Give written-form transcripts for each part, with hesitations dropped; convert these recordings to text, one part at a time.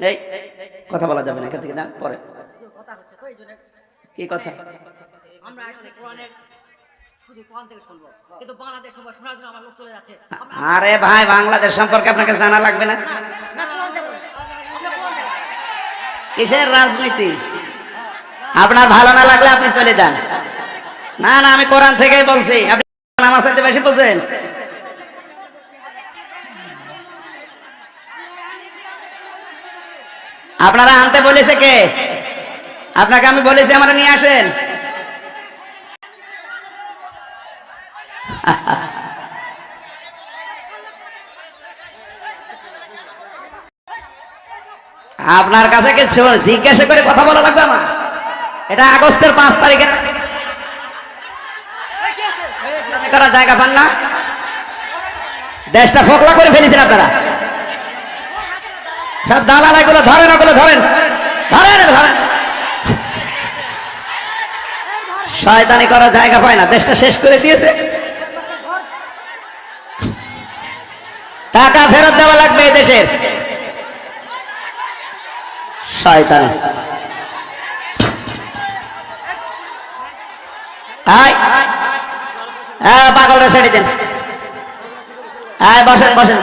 এই কথা বলা যাবে না এখান থেকে, না পরে কি কথা? আমরা আসলে কোরআনের শুধু কোরআন থেকে শুনবো, কিন্তু বাংলাদেশ সম্পর্কে শোনার জন্য আমার লোক চলে যাচ্ছে। আরে ভাই, বাংলাদেশ সম্পর্কে আপনাকে জানা লাগবে না? কিসের রাজনীতি? আপনার ভালো না লাগলে আপনি চলে যান। না না, আমি কোরআন থেকেই বলছি। আপনি আমার সাথে বেশি বোঝেন। আপনারা আনতে বলেছে কে? আপনাকে আমি বলেছি আমরা নিয়ে আসেন। আপনার কাছে কিছু জিজ্ঞাসা করে কথা বলা লাগবে আমার? এটা আগস্টের 5 তারিখে করার জায়গা পান না? দেশটা ফোকলা করে ফেলেছেন আপনারা। সব দালাল এগুলো ধরেন, ওগুলো ধরেন, ধরেন ধরেন। শয়তানি করার জায়গা পায় না, দেশটা শেষ করে দিয়েছে। টাকা ফেরত দেওয়া লাগবে এই দেশের। শয়তানি। পাগলরা ছেড়ে দেন। বসেন বসেন।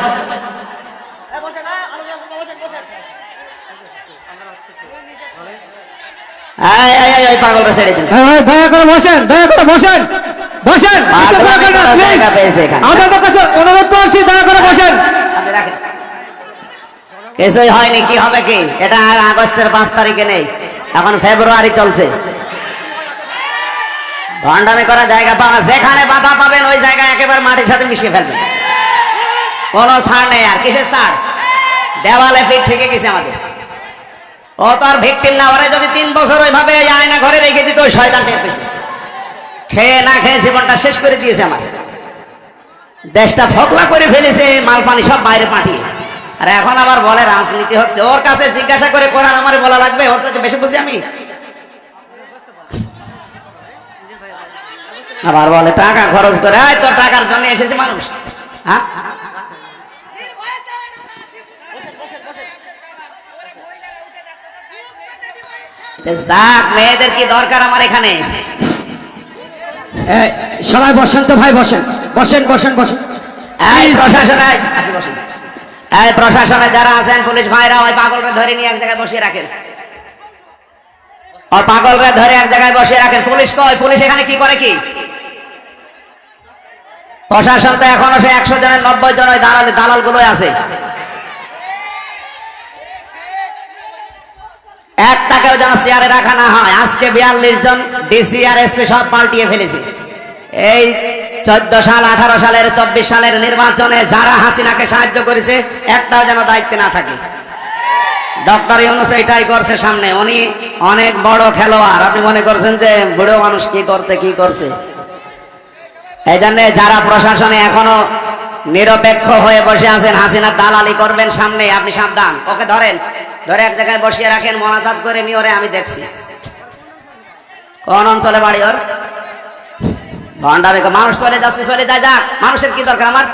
পাগলরা ছেড়ে দেন। দয়া করে বসেন, দয়া করে বসেন, বসেন। আপনাদের কাছে অনুরোধ করছি, দয়া করে বসেন। কিছুই হয়নি, কি হবে কি? এটা আর আগস্টের 5 তারিখে নেই, এখন ফেব্রুয়ারি চলছে। ভণ্ডামি করার জায়গা পাও না। যেখানে বাধা পাবেন ওই জায়গায় একেবারে মাটির সাথে মিশিয়ে ফেলবেন। কোনো ছাড় নেই। আর কিসের ছাড়? দেওয়ালে ফিট থেকে গেছে আমাদের। ও তো আর ভিকটিম না। ওরে যদি 3 বছর ওইভাবে আয়না ঘরে রেখে দিত, ওই শয়তান টের পেত। খেয়ে না খেয়ে জীবনটা শেষ করে দিয়েছে আমার। দেশটা ফকলা করে ফেলেছে, মাল পানি সব বাইরে পাঠিয়ে। আর এখন আবার বলে রাজনীতি হচ্ছে। ওর কাছে জিজ্ঞাসা করে কোরআন আমারে বলা লাগবে? ওর থেকে বেশি বুঝি আমি? আবার বলে টাকা খরচ করে। তোর টাকার জন্য এসেছে মানুষ? হ্যাঁ, যাক, মেয়েদের কি দরকার আমার এখানে? সবাই বসেন তো ভাই, বসেন বসেন বসেন বসেন। প্রশাসনে যারা আছেন, পুলিশ ভাইরা, ওই পাগলরা ধরে নিয়ে এক জায়গায় বসিয়ে রাখেন। ওই পাগলরা ধরে এক জায়গায় বসিয়ে রাখেন। পুলিশ কই? পুলিশ এখানে কি করে কি? প্রশাসন তো এখনো সে 100 জনের 90 জন ওই দালাল গুলোই আছে। একটাকেও যেন চেয়ারে রাখা না হয়। আজকে 42 জন ডিসি আর এসপি সব পাল্টিয়ে ফেলেছে। এই 14 সাল, 18 সালের, 24 সালের নির্বাচনে যারা হাসিনাকে সাহায্য করেছে, একটাও যেন দায়িত্বে না থাকে। ডক্টর ইউনূস এটাই করছে সামনে। উনি অনেক বড় খেলোয়াড়। আপনি মনে করছেন যে বুড়ো মানুষ কি করছে? এই জন্য যারা প্রশাসনে এখনো নিরপেক্ষ হয়ে বসে আছেন, হাসিনা দালালি করবেন সামনে, আপনি সাবধান। ওকে ধরেন, ধরে এক জায়গায় বসিয়ে রাখেন, মোনাজাত করে নিয়ে। ওরে আমি দেখছি কোন অঞ্চলে বাড়ি ওর। ভণ্ডামি। মানুষ চলে যাচ্ছে, চলে যায়, যাক। মানুষের কি দরকার আমার?